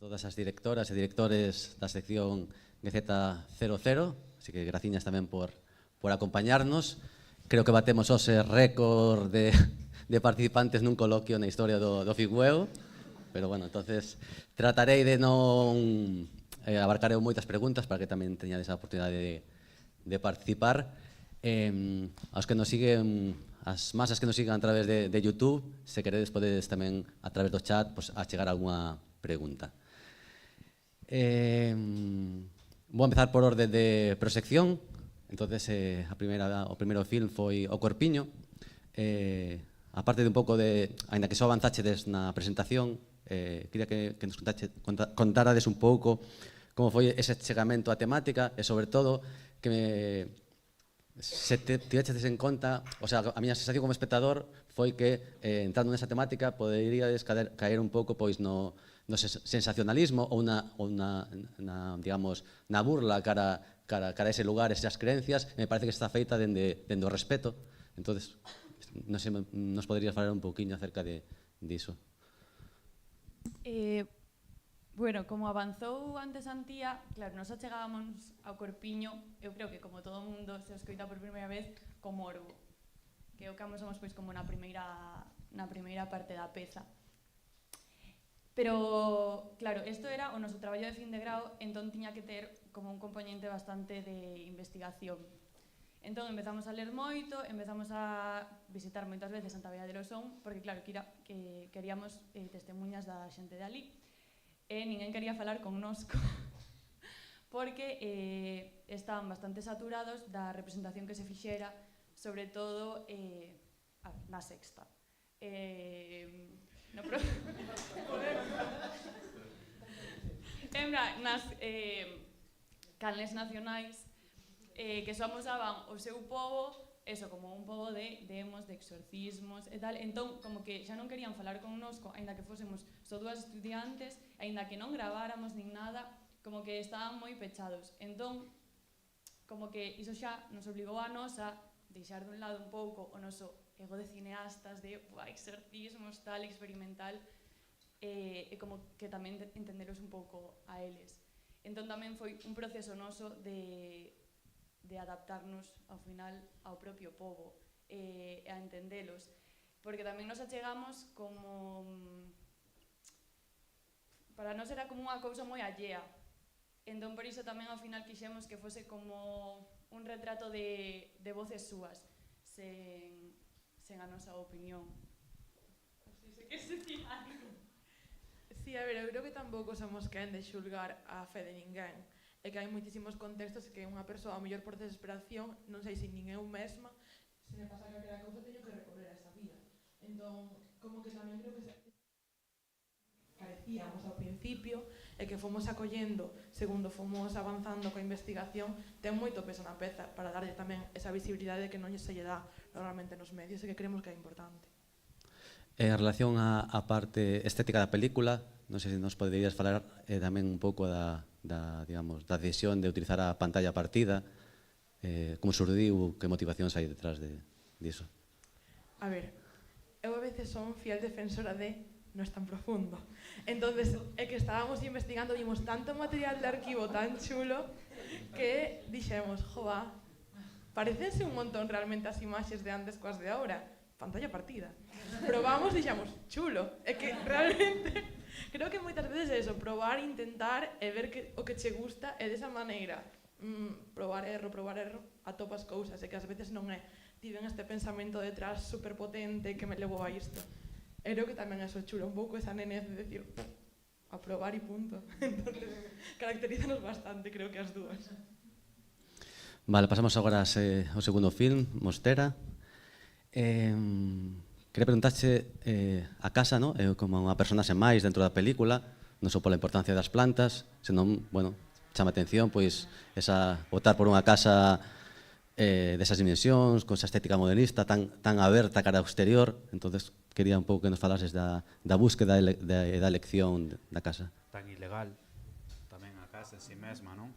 todas as directoras e directores da sección GZ00, así que graciñas tamén por acompañarnos. Creo que batemos ose récord de participantes nun coloquio na historia do Figueo, pero bueno, entonces tratarei de non abarcar moitas preguntas para que tamén teñades a oportunidade de participar. Aos que nos siguen, as masas que nos siguen a través de YouTube, se queredes podedes tamén a través do chat achegar algunha pregunta. Vou empezar por orde de prosección. Entonces, o primeiro film foi O Corpiño. Aparte de un pouco de, ainda que só avanzachedes na presentación, quería que nos contarades un pouco como foi ese chegamento á temática e, sobre todo, que se tivechedes en conta, o sea, a miña sensación como espectador foi que entrando nesa temática poderíades caer un pouco pois no sensacionalismo ou digamos, na burla cara a ese lugar, esas creencias. Me parece que está feita dende o respeto. Entonces, non sei, nos poderías falar un pouquiño acerca diso. Bueno, como avanzou antes Antía, claro, nos achegábamos ao Corpiño, eu creo que como todo o mundo se escoita por primeira vez, co morbo, que o que somos pois como na primeira parte da peza. Pero, claro, isto era o noso traballo de fin de grao, entón tiña que ter como un componente bastante de investigación. Entón empezamos a ler moito, empezamos a visitar moitas veces Santa Bea de Losón, porque claro, que queríamos testemunhas da xente de ali, e ninguén quería falar connosco, porque estaban bastante saturados da representación que se fixera, sobre todo na Sexta. Nas canles nacionais que só amosaban o seu pobo, eso, como un pobo de demos, de exorcismos e tal. Entón, como que xa non querían falar connosco, aínda que fósemos só dúas estudiantes, aínda que non graváramos nin nada, como que estaban moi pechados. Entón, como que iso xa nos obligou a nos a deixar dun lado un pouco o noso ego de cineastas, de exorcismos, tal, experimental, e como que tamén entenderos un pouco a eles. Entón tamén foi un proceso noso de adaptarnos ao final ao propio pobo e a entendelos, porque tamén nos achegamos como para nós era como unha cousa moi allea. Entón por iso tamén ao final quixemos que fose como un retrato de voces súas, sen a nosa opinión. Así sei que se di algo. Sí, a ver, eu creo que tampouco somos quen de xulgar a fe de ninguén. É que hai moitísimos contextos que unha persoa, ao mellor por desesperación, non sei se nin eu mesma, se me pasa calquera cousa, teño que recorrer a esa vía. Entón, como que tamén creo que carecíamos ao principio e que fomos acollendo, segundo fomos avanzando coa investigación, ten moito peso na peza para darlle tamén esa visibilidade que non se lle dá normalmente nos medios e que creemos que é importante. En relación á parte estética da película, non sei se nos poderías falar tamén un pouco da decisión de utilizar a pantalla partida, como surdiu, que motivacións hai detrás diso? A ver, eu a veces son fiel defensora de non é tan profundo. Entonces, é que estábamos investigando, vimos tanto material de arquivo tan chulo que dixemos, jova, parecense un montón realmente as imaxes de antes coas de agora, pantalla partida. Probamos, dixemos, chulo, é que realmente creo que moitas veces é eso, probar, intentar e ver o que che gusta e desa maneira probar erro, atopas cousas e que ás veces non é tiven este pensamento detrás superpotente que me levou a isto. E creo que tamén é eso chulo, un pouco esa nenez de decir a probar e punto. Entonces, caracterízanos bastante, creo que as dúas. Vale, pasamos agora ao segundo film, Mostera. Quería preguntarche a casa, ¿no? Como unha personaxe máis dentro da película, non só pola importancia das plantas, senón, bueno, chama atención pois esa optar por unha casa desas dimensións, con esa estética modernista tan aberta cara ao exterior. Entonces quería un pouco que nos falases da búsqueda e da elección da casa. Tan ilegal tamén a casa en si mesma, non?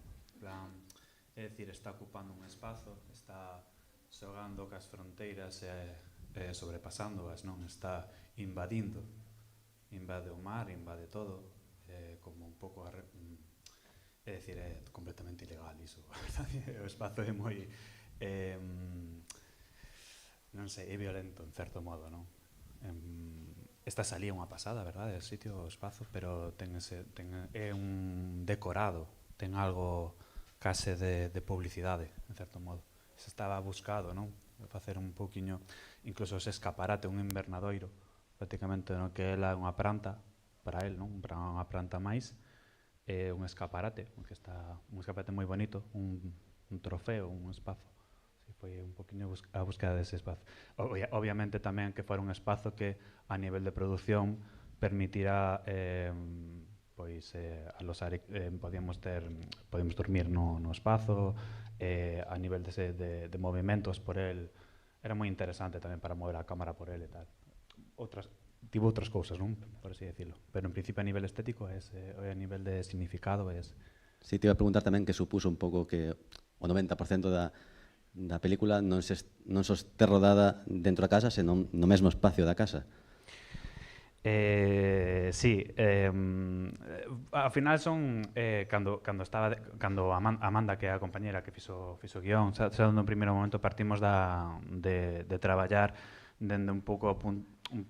É dicir, está ocupando un espazo, está xogando cas fronteiras e sobrepasándoas, non? Está invadindo, invade o mar, invade todo, como un pouco é dicir, é completamente ilegal iso. O espazo é moi non sei, é violento en certo modo, non? Esta salía unha pasada, verdade, o sitio, o espazo, pero é un decorado, ten algo case de publicidade, en certo modo. Se estaba buscado, non? Facer un pouquiño, incluso ese escaparate, un invernadoiro, prácticamente, no? Que ela é unha planta, para él, non? Unha planta máis, un escaparate, que está un escaparate moi bonito, un trofeo, un espazo. Foi un poquinho a búsqueda dese espazo. Obviamente tamén que fora un espazo que a nivel de produción permitirá pois alosar, podíamos dormir no espazo, a nivel de movimentos por el, era moi interesante tamén para mover a cámara por el e tal. Tivo outras cousas, non? Por así decirlo. Pero en principio a nivel estético, a nivel de significado es... Sí, te iba a preguntar tamén que supuso un pouco que o 90% da película non só este rodada dentro da casa, senón no mesmo espacio da casa. Sí, ao final son cando Amanda, que é a compañera que fixo guión, xa no primeiro momento partimos de traballar dende un pouco un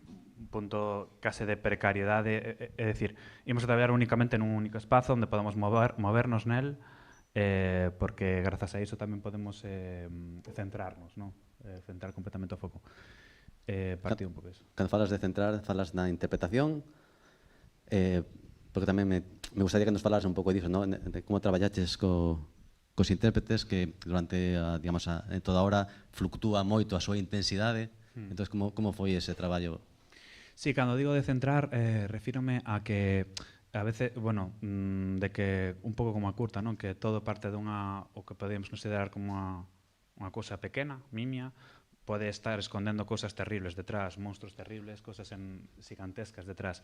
punto case de precariedade, é dicir, imos a traballar únicamente nun único espazo onde podemos movernos nel, porque grazas a iso tamén podemos centrarnos, non? Centrar completamente o foco. Partido un pouco iso. Cando falas de centrar, falas na interpretación, porque tamén me gustaría que nos falaras un pouco disso, non? De como traballaches cos intérpretes que durante toda a hora fluctúa moito a súa intensidade. Entón, como foi ese traballo? Sí, cando digo de centrar, refírome a que a veces, bueno, de que un pouco como a curta, non? Que todo parte dunha, o que podemos considerar como unha cousa pequena, mimia, pode estar escondendo cousas terribles detrás, monstruos terribles, cousas gigantescas detrás.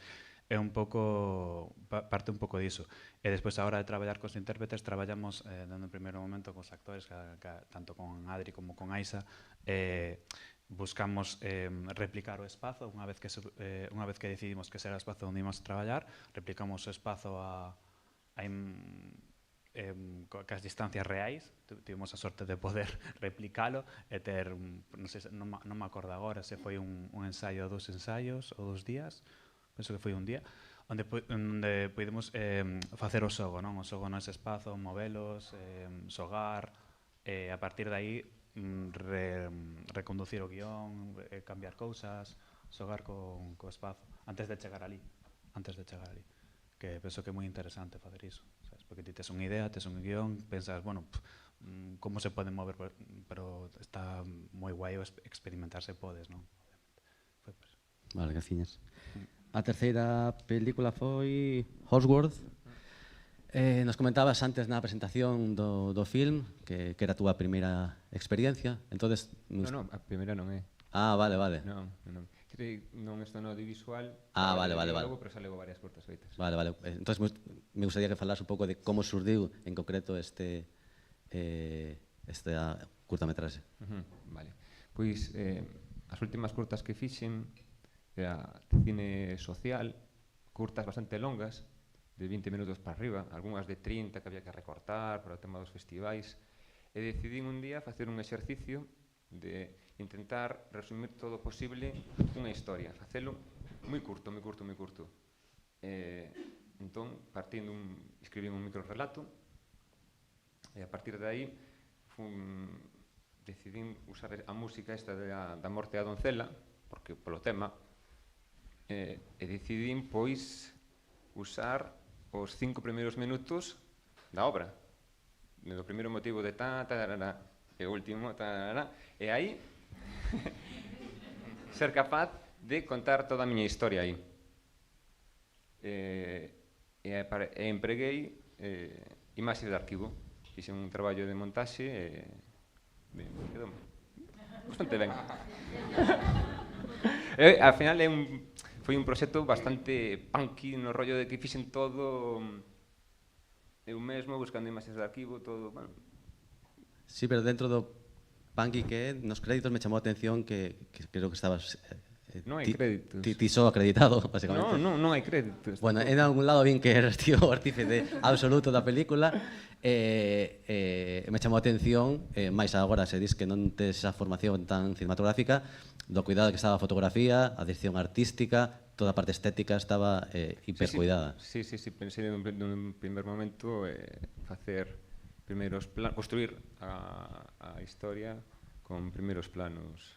É un pouco, parte un pouco diso. E despois, a hora de traballar cos intérpretes, traballamos, dando en primeiro momento, cos actores, tanto con Adri como con Aisa, buscamos replicar o espazo unha vez que decidimos que será o espazo onde íbamos a traballar, replicamos o espazo cas distancias reais, tivemos a sorte de poder replicalo e ter, non me acordo agora se foi un ensaio, 2 ensaios ou 2 días, penso que foi un día, onde podemos facer o xogo, non? O xogo nese espazo, movelos, xogar, a partir de aí reconducir o guión, cambiar cousas, xogar co espazo, antes de chegar ali, que penso que é moi interesante facer iso, sabes? Porque ti tes unha idea, tes un guión, pensas, bueno, como se pode mover, pero está moi guai experimentar se podes, non? Foi por eso. Vale, graciñas. A terceira película foi Hosworth. Nos comentabas antes na presentación do film que era a túa primeira experiencia. Entonces, Non, a primeira non é. Ah, vale. Non. Non estou no audiovisual. Vale. Pero xa levo varias cortas feitas. Vale. Entonces, me gustaría que falas un pouco de como surdiu en concreto esta curtametraxe. Vale. Pois, as últimas curtas que fixen era cine social, curtas bastante longas, de 20 minutos para arriba, algunhas de 30 que había que recortar para o tema dos festivais, e decidín un día facer un exercicio de intentar resumir todo o posible unha historia, facelo moi curto. Entón, escribín un microrelato, e a partir de aí decidín usar a música esta da morte da doncela, porque polo tema, e decidín, pois, usar os 5 primeiros minutos da obra. Do primeiro motivo de tarará, e o último tarará, e aí ser capaz de contar toda a miña historia aí. E empreguei imaxes de arquivo. Fixe un traballo de montaxe e quedou bastante ben. Ao final foi un proxecto bastante punky no rollo de que fixen todo eu mesmo, buscando imaxes de arquivo, todo, bueno. Sí, pero dentro do punky que nos créditos me chamou a atención que creo que estabas Non hai créditos. Ti só acreditado, basicamente. Non hai créditos. Bueno, en algún lado vin que eras tío o artífice absoluto da película me chamou a atención, máis agora se dis que non tes esa formación tan cinematográfica, do cuidado que estaba a fotografía, a dirección artística, toda a parte estética estaba hipercuidada. Sí, pensei nun primer momento facer primeiros planos, construir a historia con primeiros planos.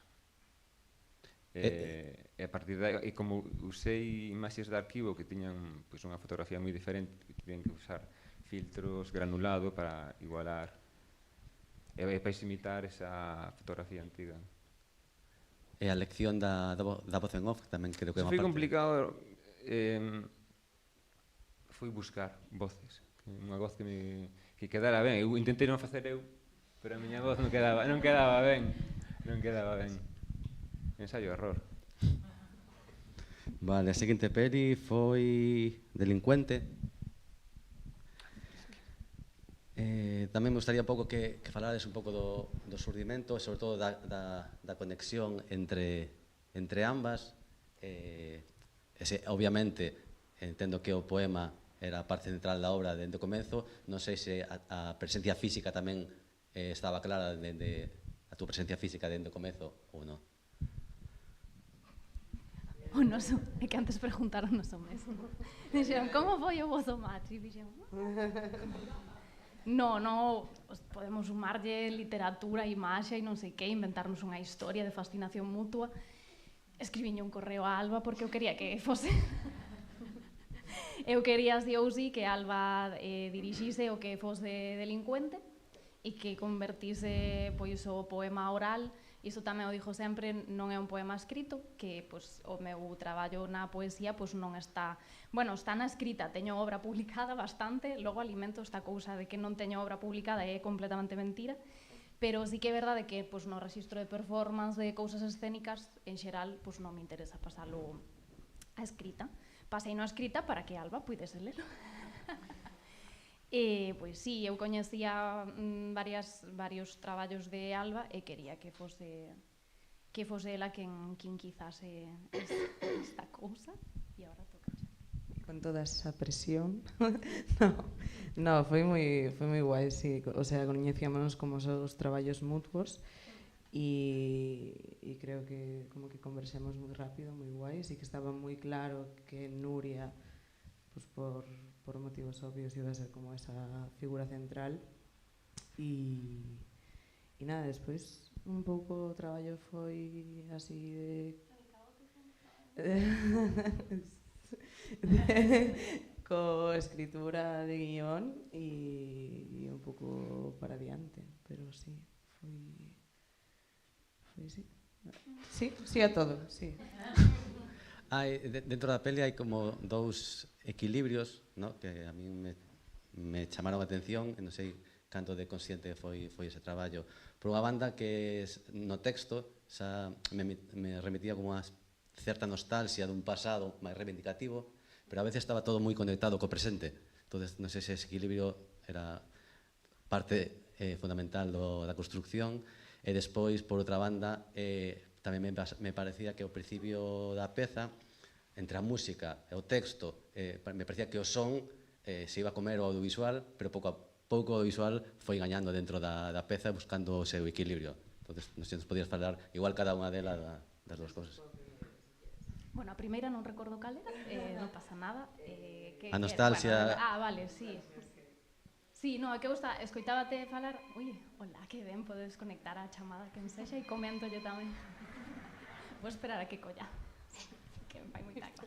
E a partir de aí, como usei imaxes de arquivo que tiñan pois, unha fotografía moi diferente, que tiñan que usar filtros, granulado para igualar e para imitar esa fotografía antiga. E a lección da voz en off tamén creo que é unha Foi parte. complicado, foi buscar voces, unha voz que quedara ben. Eu intentei non facer eu, pero a miña voz non quedaba ben. Ensayo error. Vale, a seguinte peli foi Delincuente. Tamén me gustaría un pouco que falades un pouco do surdimento e sobre todo da conexión entre ambas. Obviamente, entendo que o poema era a parte central da obra dende o comezo. Non sei se a presencia física tamén estaba clara dende a túa presencia física dende o comezo ou non. O noso, é que antes preguntaron o mesmo. Dixeron, como foi o vozo macho? E dixeron, non, podemos sumarlle literatura, imaxe e non sei que, inventarnos unha historia de fascinación mutua. Escribiñe un correo a Alba porque eu quería que fose... Eu quería así ou sí que Alba dirixise o que fose Delincuente e que convertise pois, o poema oral. Iso tamén o dixo sempre, non é un poema escrito, que pois, o meu traballo na poesía pois, non está... Bueno, está na escrita, teño obra publicada bastante, logo alimento esta cousa de que non teño obra publicada é completamente mentira, pero sí que é verdade que pois, no registro de performance de cousas escénicas, en xeral, pois, non me interesa pasalo a escrita. Pasei no a escrita para que Alba puidese lelo. Pois sí, eu coñecía varios traballos de Alba e quería que fose ela quen quizase esta cousa. E agora toca. Con toda esa presión. No, foi moi guai, sí. O sea, coñecíamos como os traballos mutuos e creo que como que conversemos moi rápido, moi guai, sí que estaba moi claro que Nuria, pues por motivos obvios iba a ser como esa figura central e nada, despois un pouco o traballo foi así co escritura de guión e un pouco para diante, pero sí, foi sí a todo, sí. Dentro da peli hai como dous equilibrios, no? Que a mí me chamaron a atención, e non sei canto de consciente foi ese traballo. Por unha banda que no texto xa me remitía como a certa nostalgia dun pasado máis reivindicativo, pero a veces estaba todo moi conectado co presente. Entón, non sei se ese equilibrio era parte fundamental da construcción. E despois, por outra banda, tamén me parecía que ao principio da peza, entre a música e o texto, me parecía que o son se iba a comer o audiovisual, pero pouco a pouco o visual foi gañando dentro da peza buscando o seu equilibrio. Entón, non sei se nos podías falar igual cada unha delas das dúas cosas. Bueno, a primeira non recordo cal era, non pasa nada. A nostalgia... Vale, sí. Sí, no, é que escoitábate falar, ui, hola, que ben, podes conectar a chamada que ensexa e comento yo tamén. Vou esperar a que colla, que me fai moita gracia.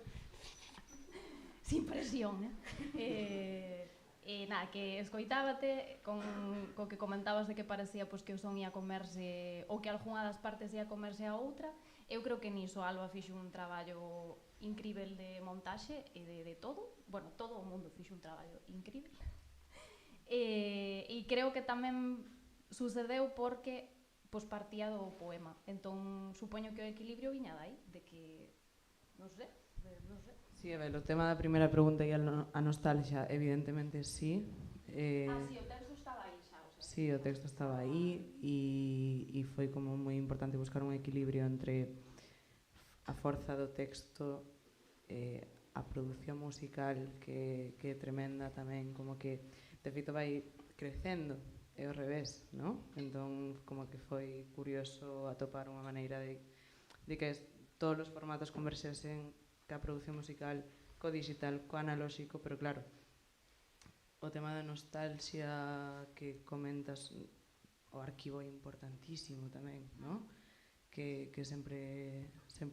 Sin presión, nada, que escoitábate co que comentabas de que parecía pois, que o son ia comerse, ou que algunha das partes ia comerse a outra. Eu creo que niso Alba fixo un traballo incrível de montaxe e de todo. Bueno, todo o mundo fixo un traballo incrível. E creo que tamén sucedeu porque pois, partía do poema. Entón, supoño que o equilibrio viña dai, de que, non sei. Sí, a ver, o tema da primeira pregunta e a nostalgia, evidentemente sí. Sí, o texto estaba aí xa. Sí, o texto estaba aí e foi como moi importante buscar un equilibrio entre a forza do texto, a produción musical que é tremenda tamén, como que de feito vai crecendo, é ao revés, non? Entón, como que foi curioso atopar unha maneira de que todos os formatos conversesen, que a produción musical co digital, co analóxico, pero claro, o tema da nostalgia que comentas, o arquivo é importantísimo tamén, non? Que sempre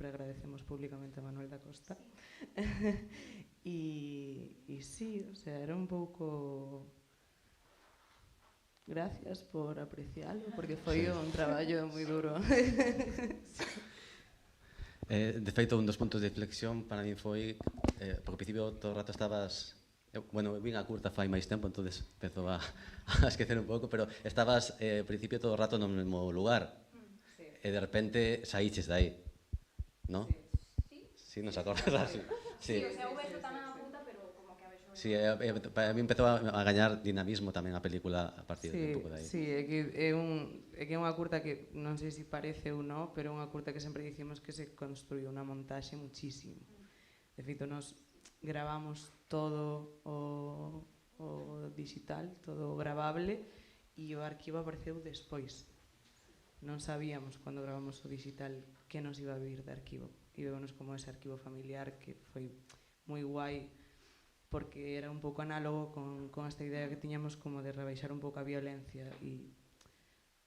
agradecemos públicamente a Manuel da Costa. E sí, o sea, era un pouco... Gracias por aprecialo, porque foi un traballo moi duro. De feito, un dos puntos de inflexión para mí foi, porque ao principio todo o rato estabas, bueno, vin a curta fai máis tempo, entonces empezo a esquecer un pouco, pero estabas ao principio todo o rato no mesmo lugar, e de repente saíches de aí, non? Sí, non se acordas? Sí, o sea, eu vexo tamén a puta, pero como que a vexo... sí, para mí empezou a gañar dinamismo tamén a película a partir de un pouco de aí. Sí, é que é unha curta que non sei se parece ou non, pero é unha curta que sempre dicimos que se construiu unha montaxe muchísimo. De feito, nos gravamos todo o digital, todo o gravable, e o arquivo apareceu despois. Non sabíamos, cando gravamos o digital, que nos iba a vir de arquivo. E veunos como ese arquivo familiar que foi moi guai, porque era un pouco análogo con esta idea que tiñamos como de rebaixar un pouco a violencia e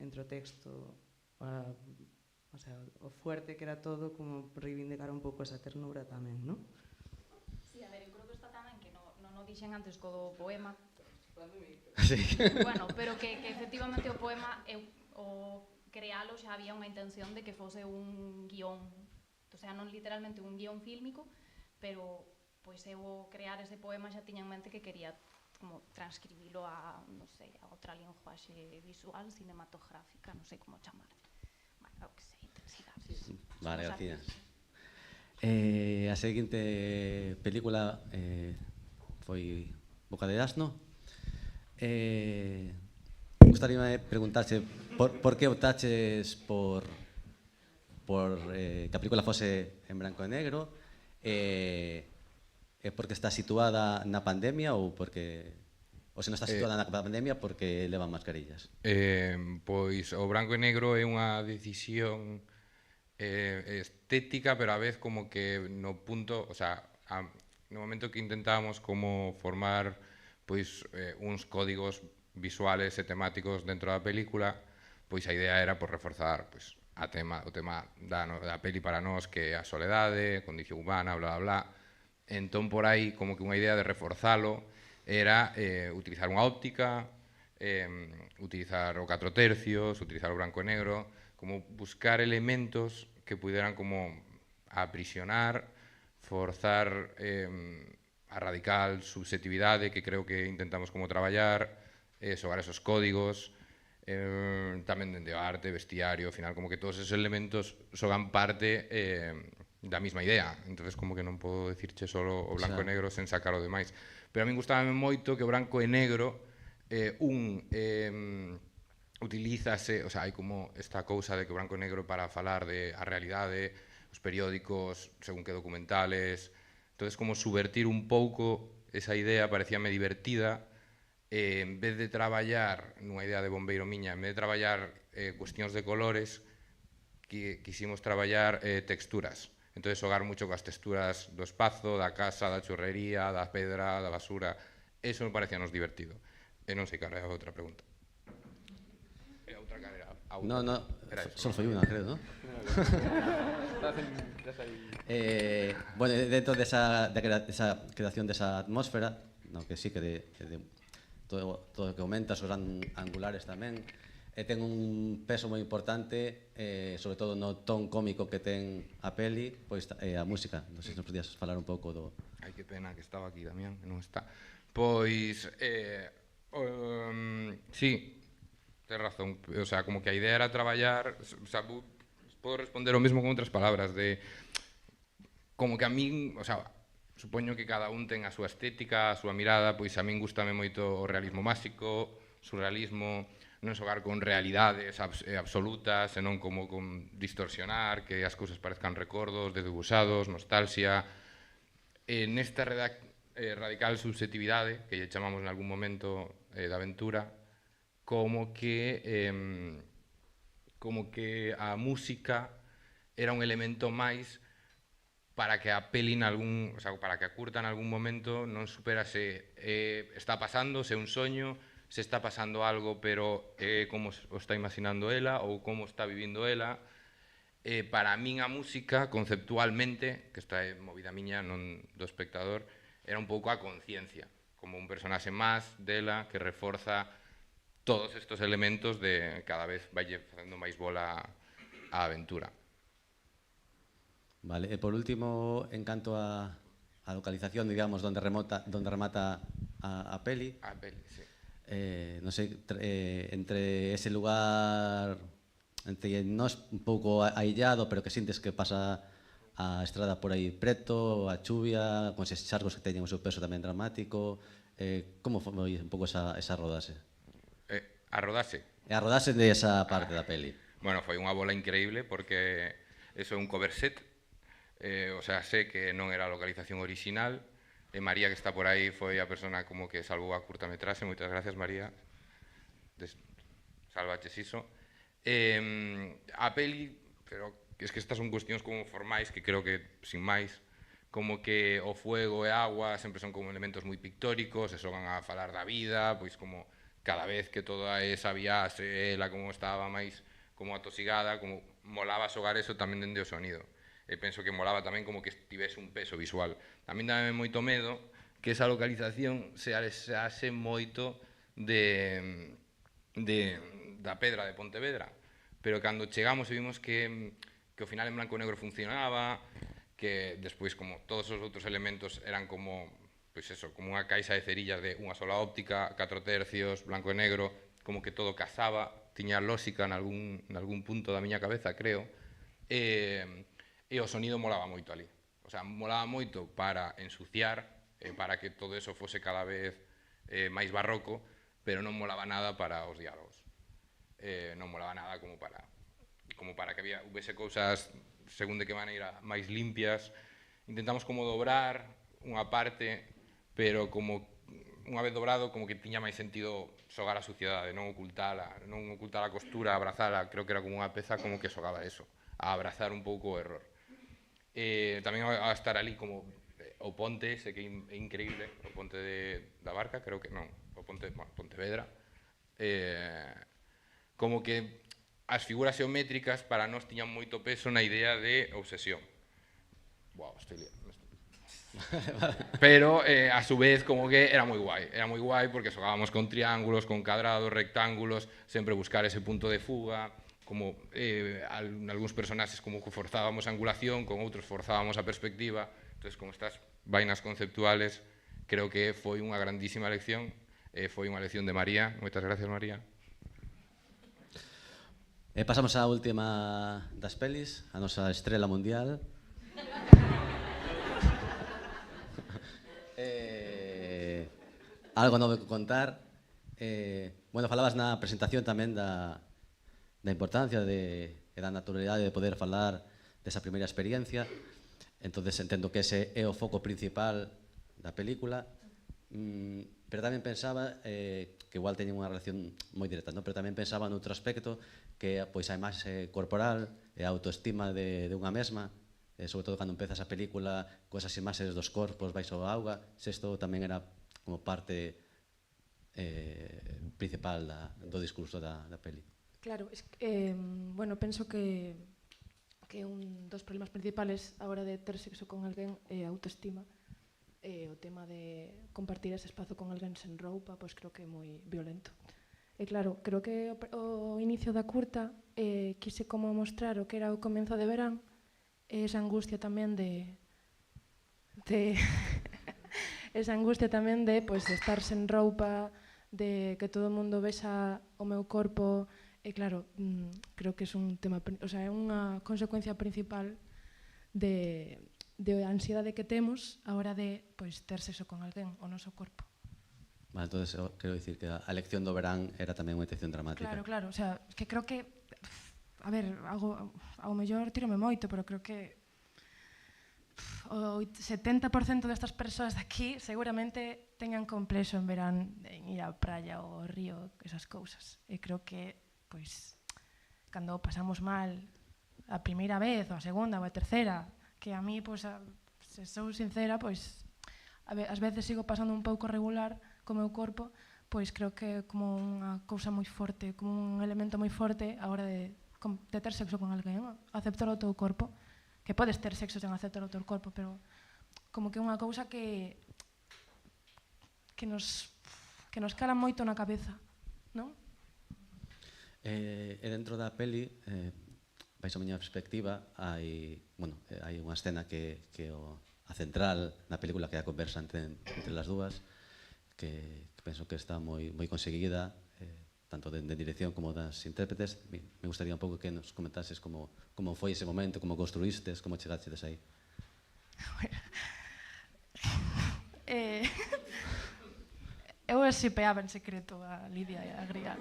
entre o texto, o sea, o fuerte que era todo, como reivindicar un pouco esa ternura tamén, non? Sí, a ver, eu creo que está tamén que non o dixen antes co do poema. Sí. Bueno, pero que efectivamente o poema, o crealo xa había unha intención de que fose un guión, o sea, non literalmente un guión fílmico, pero pois eu crear ese poema xa tiña en mente que quería como transcribilo a, non sei, a outra linguaxe visual, cinematográfica, non sei como chamar. Bueno, o que sei, intensidades. Vale, gracias. A seguinte película foi Boca de Asno. Gustaríame preguntarse por que optaches por que a película fose en branco e negro, é porque está situada na pandemia ou se non está situada na pandemia porque levan mascarillas? Pois o branco e negro é unha decisión estética, pero a vez como que no punto, o sea, no momento que intentábamos como formar pois uns códigos visuales e temáticos dentro da película, pois a idea era por reforzar pois o tema da peli para nós, que é a soledade, condición humana, bla, bla, bla. Entón, por aí, como que unha idea de reforzalo era utilizar unha óptica, utilizar o 4 tercios, utilizar o branco e negro, como buscar elementos que puderan como aprisionar, forzar a radical subjetividade que creo que intentamos como traballar, xogar esos códigos, tamén dende o arte, vestiario, ao final, como que todos esos elementos xogan parte da mesma idea. Entonces, como que non podo dicirche solo o blanco e negro sen sacar o demais. Pero a min gustaba moito que o branco e negro utilízase, o sea, hai como esta cousa de que o branco e negro para falar de a realidade, os periódicos, según que documentales. Entonces, como subvertir un pouco esa idea parecíame divertida, en vez de traballar nunha idea de bombeiro miña, en vez de traballar cuestións de colores, quisimos traballar texturas. Entón, xogar mucho coas texturas do espazo, da casa, da churrería, da pedra, da basura. Eso me parecía nos divertido. E non sei cal é a outra pregunta. E a outra cal era? No, só foi unha, creo, non? Bueno, dentro desa creación desa atmósfera, no, que sí que de todo o que comentas, os angulares tamén, ten un peso moi importante, sobre todo no ton cómico que ten a peli, pois a música. Non sei se nos podías falar un pouco do... Ai, que pena que estaba aquí, Damián, que non está. Pois, sí, tens razón. O sea, como que a idea era traballar, o sea, podo responder o mesmo con outras palabras, de como que a min, o sea, supoño que cada un ten a súa estética, a súa mirada, pois a min gustame moito o realismo máxico, surrealismo, non xogar con realidades absolutas, senón como con distorsionar, que as cousas parezcan recordos, debuxados, nostalgia. Nesta radical subjetividade, que lle chamamos en algún momento da aventura, como que a música era un elemento máis para que a peli o sea, para que a curta en algún momento non supera se está pasando, se é un soño, se está pasando algo, pero como o está imaginando ela ou como está vivindo ela. Para min a música, conceptualmente, que esta é movida miña, non do espectador, era un pouco a conciencia, como un personaxe máis dela que reforza todos estos elementos de cada vez vai facendo máis bola a aventura. Vale, e por último, en canto a localización, digamos, donde remata a peli. A peli, sí. Non sei, entre ese lugar, entre nós un pouco aillado, pero que sintes que pasa a estrada por aí preto, a chuvia, con eses charcos que teñen o seu peso tamén dramático. Como foi un pouco esa rodase? A rodase? A rodase de esa parte da peli. Bueno, foi unha bola increíble porque eso é un cover set. O sea, sé que non era a localización original. María, que está por aí, foi a persona como que salvou a curtametraxe. Moitas gracias, María. Salvaches iso. A peli, pero es que estas son cuestións como formais que creo que, sin máis, como que o fuego e a agua sempre son como elementos moi pictóricos, e xogan a falar da vida, pois como cada vez que toda esa viaxe, ela como estaba máis como atosigada, como molaba xogar eso tamén dende o sonido. E penso que molaba tamén como que tivese un peso visual. Tamén dame moito medo que esa localización se alexase moito da pedra de Pontevedra. Pero cando chegamos e vimos que o final en blanco e negro funcionaba, que despois como todos os outros elementos eran como, pois eso, como unha caixa de cerillas de unha sola óptica, 4 tercios, blanco e negro, como que todo cazaba, tiña lógica en algún punto da miña cabeza, creo. E o sonido molaba moito ali. O sea, molaba moito para ensuciar, para que todo eso fose cada vez máis barroco, pero non molaba nada para os diálogos. Non molaba nada como para que houvese cousas, según de que maneira, máis limpias. Intentamos como dobrar unha parte, pero como unha vez dobrado, como que tiña máis sentido xogar a suciedade, non ocultar a costura, abrazala. Creo que era como unha peza como que xogaba eso, a abrazar un pouco o error. Tamén a estar ali como o ponte, sei que é increíble, o ponte da Barca, creo que non, o ponte, bueno, Pontevedra, como que as figuras xeométricas para nós tiñan moito peso na idea de obsesión. Wow, estoy liando. Pero a su vez como que era moi guai porque xogábamos con triángulos, con cadrados, rectángulos, sempre buscar ese punto de fuga, como en algúns personaxes como que forzábamos a angulación, con outros forzábamos a perspectiva. Entón, como estas vainas conceptuales, creo que foi unha grandísima lección, foi unha lección de María. Moitas gracias, María. Pasamos á última das pelis, a nosa estrela mundial. Algo novo que contar. Bueno, falabas na presentación tamén da importancia e da naturalidade de poder falar desa primeira experiencia. Entonces entendo que ese é o foco principal da película, pero tamén pensaba que igual teñen unha relación moi directa, pero tamén pensaba noutro aspecto que pois a imaxe corporal e a autoestima de unha mesma, sobre todo cando empezas a película con esas imaxes dos corpos baixo a auga, se isto tamén era como parte principal do discurso da peli. Claro, bueno, penso que un dos problemas principales a hora de ter sexo con alguén é a autoestima. O tema de compartir ese espazo con alguén sen roupa, pois creo que é moi violento. E claro, creo que o inicio da curta quise como mostrar o que era o comenzo de verán, esa angustia tamén de esa angustia tamén de pois estar sen roupa, de que todo o mundo vexa o meu corpo. E claro, creo que é un tema, o sea, é unha consecuencia principal de a ansiedade que temos a hora de pois ter sexo con alguén, o noso corpo. Vale, entonces, quero dicir que a elección do verán era tamén unha elección dramática. Claro, claro, o sea, es que creo que a ver, ao mellor tírome moito, pero creo que o 70% destas persoas de aquí seguramente teñan complexo en verán en ir á praia ou ao río, esas cousas. E creo que, pois, cando pasamos mal a primeira vez, ou a segunda, ou a terceira, que a mí, pois, se sou sincera, pois, ás veces sigo pasando un pouco regular co meu corpo, pois creo que é como unha cousa moi forte, como un elemento moi forte a hora de ter sexo con alguén, aceptar o teu corpo, que podes ter sexo sen aceptar o teu corpo, pero como que é unha cousa que nos cala moito na cabeza, non? E dentro da peli, baixo a miña perspectiva, hai unha escena que a central na película, que é a conversa entre as dúas, que penso que está moi conseguida, tanto de dirección como das intérpretes. Me gustaría un pouco que nos comentases como foi ese momento, como construístes, como chegaches aí. Eu shipeaba en secreto a Lidia e a Grial.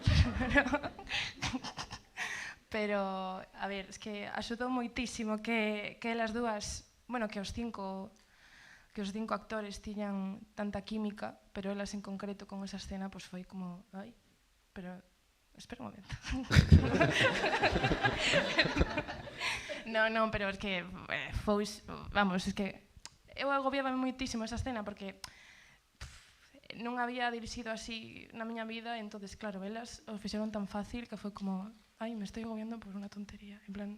Pero, a ver, es que axudou moitísimo que elas dúas, bueno, que os cinco actores tiñan tanta química, pero elas en concreto con esa escena, pois foi como, ai, pero espera un momento. Non, pero es que vamos, es que eu agobiaba moitísimo esa escena porque non había dirixido así na miña vida, entonces claro, elas o fixeron tan fácil que foi como, ai, me estoy agobiando por unha tontería, en plan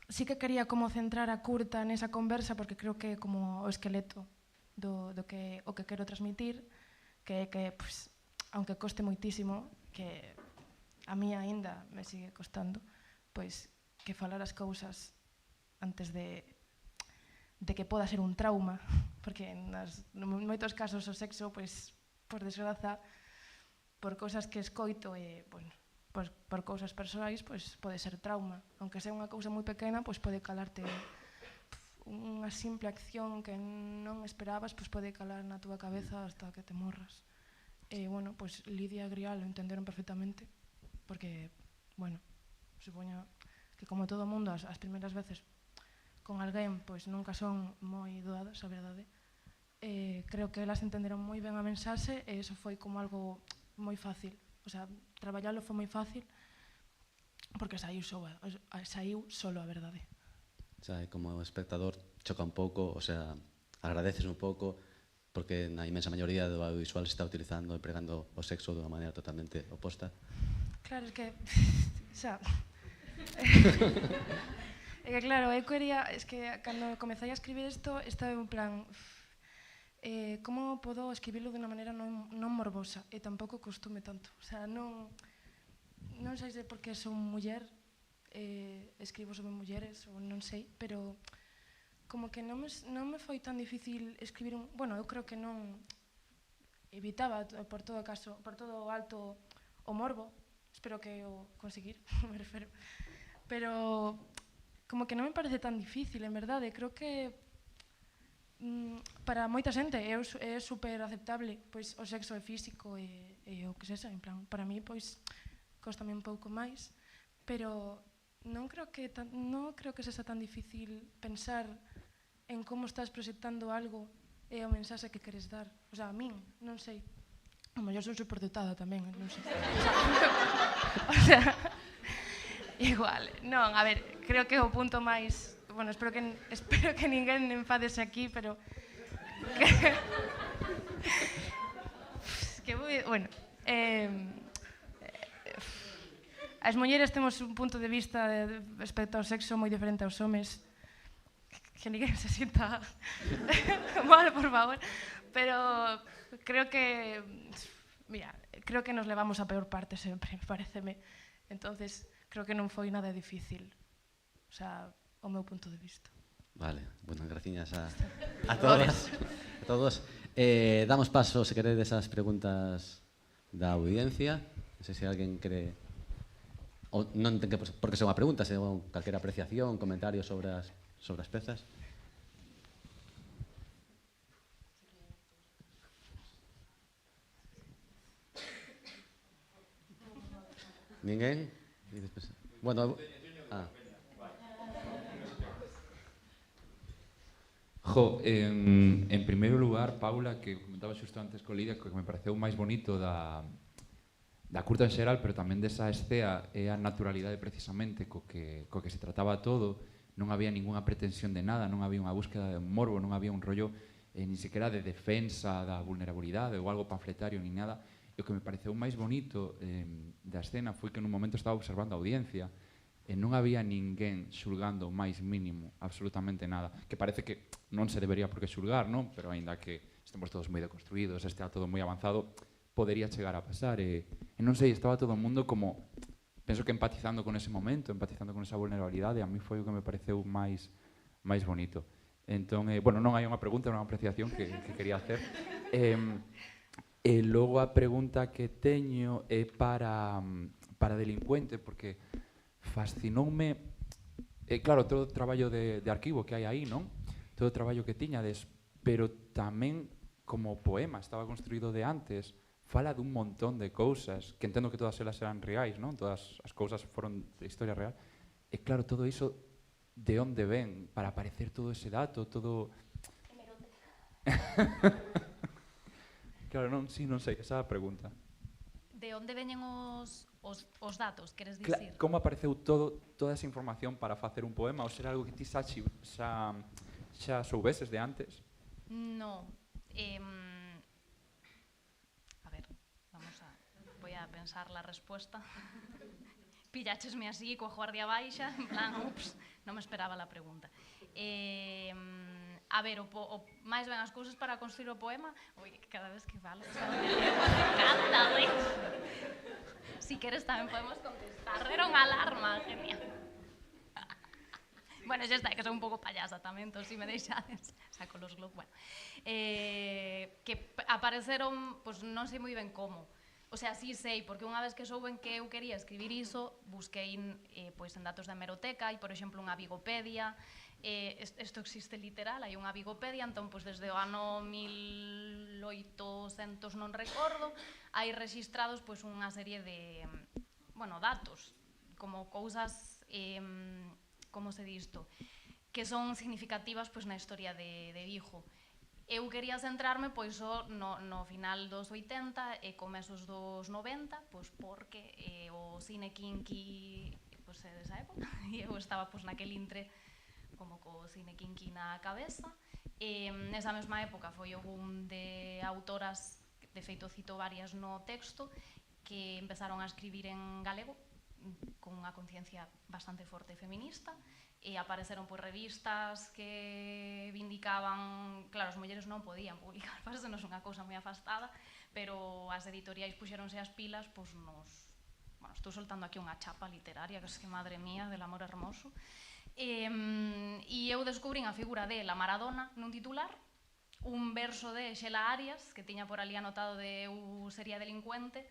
sí que quería como centrar a curta nesa conversa porque creo que é como o esqueleto do que o que quero transmitir, que pues, aunque coste moitísimo, que a mí aínda me sigue costando, pois que falar as cousas antes de que poda ser un trauma, porque en moitos casos o sexo, pois, por desgraza, por cousas que escoito e, bueno, por cousas persoais, pois pode ser trauma. Aunque sea unha cousa moi pequena, pois pode calarte unha simple acción que non esperabas, pois pode calar na túa cabeza hasta que te morras. E, bueno, pois Lidia e Grial o entenderon perfectamente, porque, bueno, supoño que como todo mundo, as primeiras veces con alguén, pois nunca son moi doadas, a verdade. Creo que elas entenderon moi ben a mensaxe e iso foi como algo moi fácil. O sea, traballalo foi moi fácil porque saiu solo a verdade. O sea, como espectador choca un pouco, o sea, agradeces un pouco porque na inmensa maioría do audiovisual se está utilizando, empregando o sexo de unha maneira totalmente oposta. Claro, es que, xa, é que claro, eu quería, es que cando comecei a escribir isto, estaba en plan, como podo escribirlo de unha maneira non morbosa e tampouco costume tanto, o sea, non sei se porque son muller, escribo sobre mulleres ou non sei, pero como que non me foi tan difícil escribir bueno, eu creo que non evitaba por todo caso, por todo alto o morbo, espero que o conseguir, me refero, pero como que non me parece tan difícil, en verdade, creo que para moita xente é super aceptable, pois o sexo é físico e o que sexa, en plan, para mí pois cóstame un pouco máis, pero non creo que sexa tan difícil pensar en como estás proxectando algo e o mensaxe que queres dar. O sea, a min, non sei. A mellor sou superdotada tamén, non sei. O sea, igual. Non, a ver, creo que o punto máis... Bueno, espero que ninguén enfadese aquí, pero... Bueno, as mulleres temos un punto de vista respecto ao sexo moi diferente aos homes, que ninguén se sienta mal, por favor, pero creo que, mira, creo que nos levamos a peor parte sempre, pareceme. Entonces, creo que non foi nada difícil, o sea, o meu punto de vista. Vale, bueno, graciñas a todas, a todos. Damos paso, se queredes, as preguntas da audiencia. Non sei se alguén quere... Ou non ten que por que ser unha pregunta, se calquera apreciación, comentario sobre as pezas. Ninguén? E despois... Bueno, En primeiro lugar, Paula, que comentaba xusto antes con Lidia, que me pareceu máis bonito da curta en xeral, pero tamén desa escea é a naturalidade precisamente co que se trataba todo. Non había ninguna pretensión de nada, non había unha búsqueda de un morbo, non había un rollo ni sequera de defensa da vulnerabilidade ou algo panfletario ni nada. E o que me pareceu máis bonito da escena foi que nun momento estaba observando a audiencia e non había ninguén xulgando o máis mínimo, absolutamente nada. Que parece que non se debería por que xulgar, non? Pero aínda que estemos todos moi deconstruídos, estea todo moi avanzado, podería chegar a pasar. E non sei, estaba todo o mundo como, penso que empatizando con ese momento, empatizando con esa vulnerabilidade, a mí foi o que me pareceu máis bonito. Entón, bueno, non hai unha pregunta, unha apreciación que quería hacer. E logo a pregunta que teño é para Delincuente, porque fascinoume, claro, todo o traballo de arquivo que hai aí, non? Todo o traballo que tiñades, pero tamén como poema, estaba construído de antes, fala dun montón de cousas, que entendo que todas elas eran reais, non? Todas as cousas foron de historia real. E claro, todo iso, de onde ven? Para aparecer todo ese dato, todo... Claro, non sei, esa é a pregunta. De onde veñen os datos, queres dicir? Como apareceu toda esa información para facer un poema? Ou será algo que ti xa soubeses de antes? No. A ver, voy a pensar la respuesta. Pilláchesme así, coa guardia baixa, en plan, ups, non me esperaba la pregunta. A ver, máis ben as cousas para construir o poema, oi, cada vez que falo, cada vez. Si queres tamén podemos contestar, era unha alarma, genial. Bueno, xa está, que son un pouco payasa tamén, entón, si me deixades, saco los globos, bueno. Que apareceron, pois non sei moi ben como. O sea, sí sei, porque unha vez que souben que eu quería escribir iso, busquei pois en datos da hemeroteca, hai, por exemplo, unha Vigopedia, isto existe literal, hai unha Vigopedia, entón, pois, desde o ano 1800 non recordo, hai registrados, pois, unha serie de, bueno, datos, como cousas, como se disto, que son significativas, pois, na historia de Vigo. Eu quería centrarme pois no final dos 80 e comezos dos 90, pois porque o cine kinky pois é desa época e eu estaba pois naquel intre como co cine kinky na cabeza. Nesa mesma época foi o boom de autoras, de feito cito varias no texto, que empezaron a escribir en galego con unha conciencia bastante forte feminista. E apareceron pois revistas que vindicaban, claro, as mulleres non podían publicar, parecenos unha cousa moi afastada, pero as editoriais puxeronse as pilas, pois nos... Bueno, estou soltando aquí unha chapa literaria, que es que, madre mía, del amor hermoso. E eu descubrín a figura de la Maradona nun titular, un verso de Xela Arias, que tiña por ali anotado de eu sería delincuente,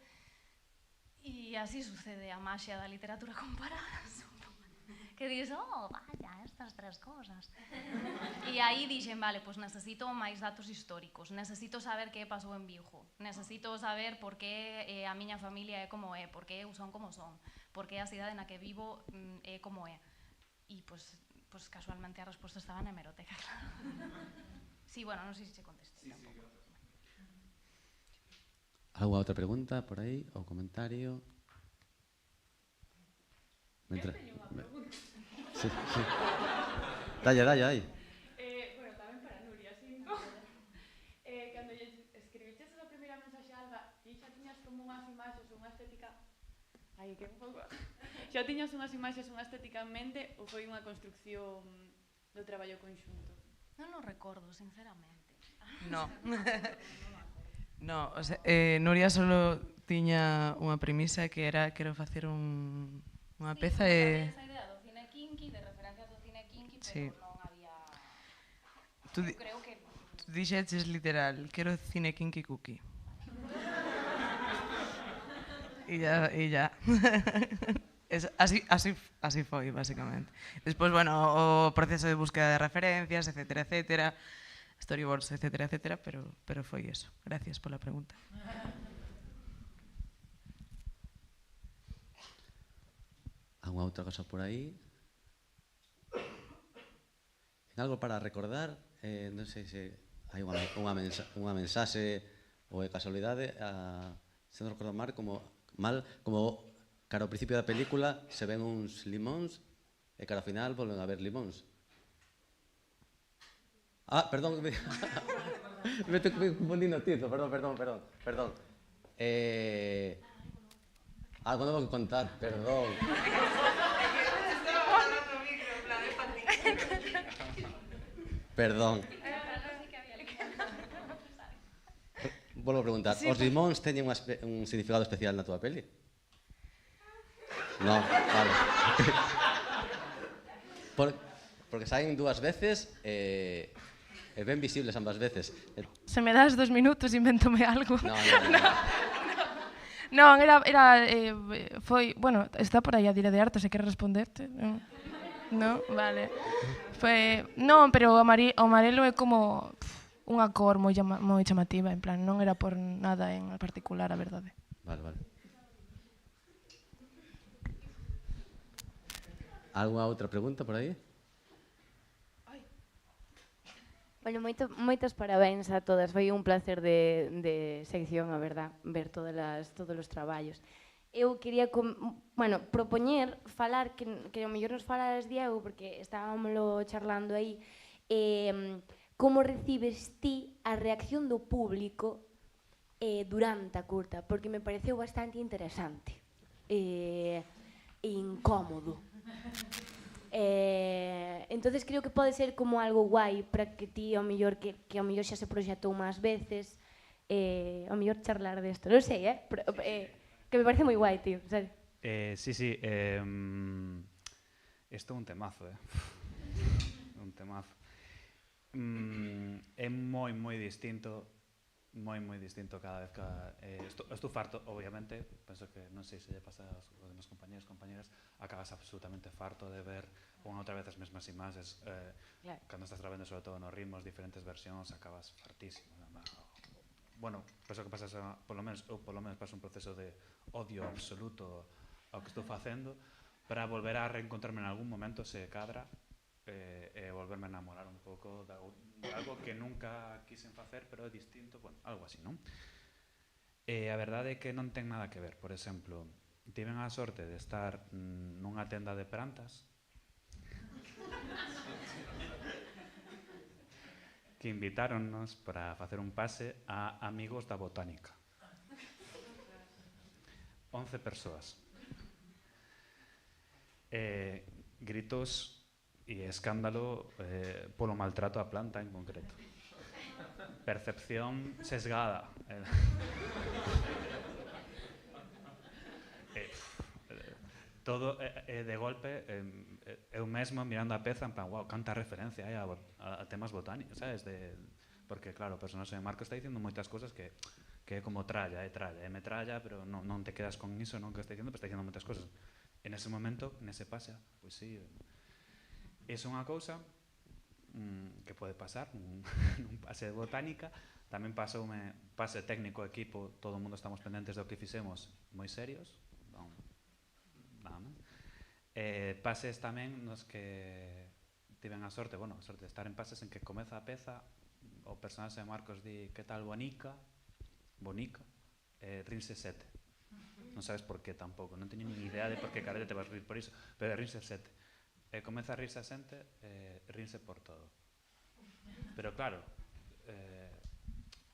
e así sucede a maxia da literatura comparada, que dices, oh, vaya, estas tres cosas. E aí dixen, vale, pois necesito máis datos históricos, necesito saber que pasou en Vigo, necesito saber por que a miña familia é como é, por que eu son como son, por que a cidade na que vivo é como é. E, pois, casualmente a resposta estaba na hemeroteca, claro. Sí, bueno, non sei se che contestei tampouco. Alguna outra pregunta por aí, ou comentario? Eu teño unha pregunta. Sí. Dalle, aí. Bueno, tamén para Nuria, sinto. Cando escribiches a primeira mensaxe a Alba, ti xa tiñas como unhas imaxes, unha estética... Ai, que un pouco... Xa tiñas unhas imaxes, unha estética en mente, ou foi unha construcción do traballo conxunto? Non o recordo, sinceramente. No. No, o sea, Nuria solo tiña unha premisa que era quero facer unha peza e... Esa idea do cine kinky, de referencias do cine kinky, pero sí. Non había... Eu creo que... Tú dixeches literal, quero cine kinky cookie. E ya. Así foi, basicamente. Despois, bueno, o proceso de búsqueda de referencias, etcétera, storyboards, etcétera, pero foi eso. Gracias pola pregunta. Alguna outra cosa por aí? En algo para recordar? Non sei se hai unha mensaxe ou de casualidade, se non recordo mal, como cara ao principio da película se ven uns limóns e cara ao final volven a ver limóns. Perdón, me estou confundindo o título, perdón. Algo novo que contar, perdón. Perdón. Volvo a preguntar, os limóns teñen un significado especial na túa peli? No, vale. Porque saen dúas veces e ben visibles ambas veces. Se me das 2 minutos, invéntome algo. No. Non, foi, bueno, está por aí a Dire de Arte, se quere responderte. Non, vale. Non, pero o amarelo é como unha cor moi chamativa, en plan, non era por nada en particular, a verdade. Vale. Alguna outra pregunta por aí? Bueno, moitos parabéns a todas. Foi un placer de sección, a verdad, ver todos os traballos. Eu quería, propoñer, falar, que ao mellor nos falaras, Diego, porque estábamoslo charlando aí, como recibes ti a reacción do público durante a curta, porque me pareceu bastante interesante e incómodo. Entonces creo que pode ser como algo guai para que ti ao mellor que ao mellor xa se proxectou máis veces, ao mellor charlar desto, non sei, que me parece moi guai, tío, sabes? Sí, isto é un temazo, un temazo. É moi distinto cada vez que estou farto, obviamente, penso que non sei se lle pasa aos demais compañeras, acabas absolutamente farto de ver unha outra vez as mesmas imaxes, cando estás traballando sobre todo nos ritmos, diferentes versións, acabas fartísimo. Bueno, penso que pasas, polo menos paso un proceso de odio absoluto ao que estou facendo, para volver a reencontrarme en algún momento, se cadra, e volverme a enamorar un pouco de algo que nunca quisen facer, pero é distinto, bueno, algo así, non? A verdade é que non ten nada que ver. Por exemplo, tiven a sorte de estar nunha tenda de plantas que invitáronnos para facer un pase a amigos da botánica. 11 persoas. Gritos e escándalo polo maltrato á planta en concreto. Percepción sesgada. Todo de golpe, eu mesmo mirando a peza, en plan, wow, canta referencia a temas botánicos, sabes? Porque, claro, o personaxe de Marco está dicindo moitas cosas que é como tralla, é metralla, pero non te quedas con iso, non que está dicindo, pero está dicindo moitas cosas. En ese momento, nese pase, pois sí, é unha cousa que pode pasar nun pase de botánica. Tamén pasoume pase técnico equipo, todo o mundo estamos pendentes do que fixemos, moi serios, nada máis. Pases tamén nos que tiven a sorte de estar en pases en que comeza a peza, o personaxe de Marcos di, que tal bonica, rinse 7. Non sabes por qué tampouco, non teño ni idea de por que carete te vas a rir por iso, pero rinse 7. Comeza a rirse a xente, rinse por todo. Pero claro,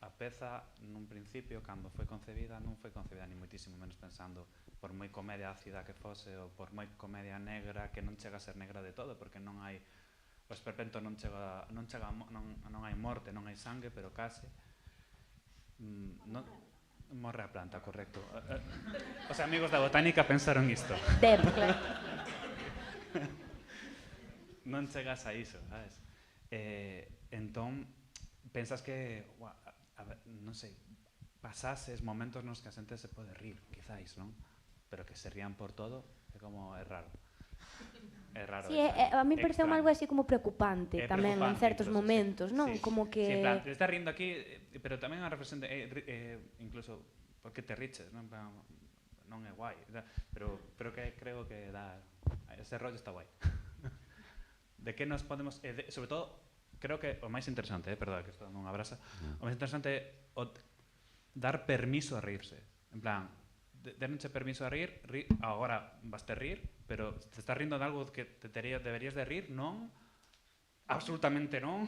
a peza nun principio, cando foi concebida, non foi concebida ni moitísimo menos pensando por moi comedia ácida que fose ou por moi comedia negra, que non chega a ser negra de todo, porque non hai o esperpento, non hai morte, non hai sangue, pero case morre a planta, correcto. Os amigos da botánica pensaron isto. Claro. Non chegas a iso, sabes? Entón, pensas que, non sei, pasases momentos nos que a xente se pode rir, quizáis, non? Pero que se rían por todo, é raro. É raro. Sí, a mí parece algo así como preocupante tamén en certos momentos, non? Como que... Sí, en plan, te estás rindo aquí, pero tamén a reflexión de, incluso, por que te riches, non é guai, pero que creo que dá ese rollo está guai. De que nos podemos... sobre todo, creo que o máis interesante, perdón, que estou dando unha brasa, o máis interesante é dar permiso a reírse. En plan, denche permiso a rir, agora vas te rir, pero te estás rindo de algo que deberías de rir, non? Absolutamente non.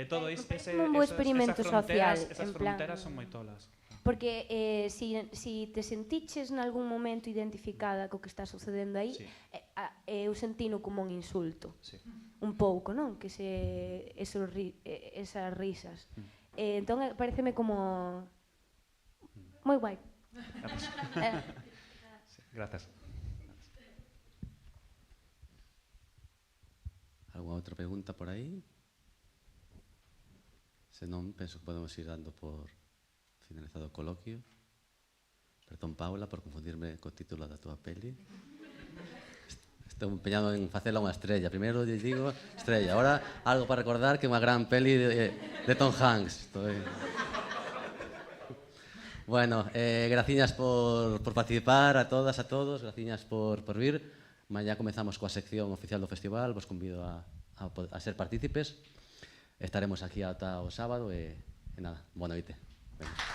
Todo un bo experimento social, esas fronteras son moi tolas. Porque si te sentiches nalgún momento identificada co que está sucedendo aí, eu sentino como un insulto. Un pouco, non? Que esas risas. Entón, pareceme como moi guai. Gracias. Alguna outra pregunta por aí? Se non, penso que podemos ir dando por finalizado o coloquio. Perdón, Paula, por confundirme co título da túa peli. Estou empeñado en facela unha estrella. Primeiro lle digo estrella. Ahora, algo para recordar que é unha gran peli de Tom Hanks. Bueno, graciñas por participar a todas, a todos. Graciñas por vir. Mañá comezamos coa sección oficial do festival. Vos convido a ser partícipes. Estaremos aquí ata o sábado e nada, boa noite. Venga.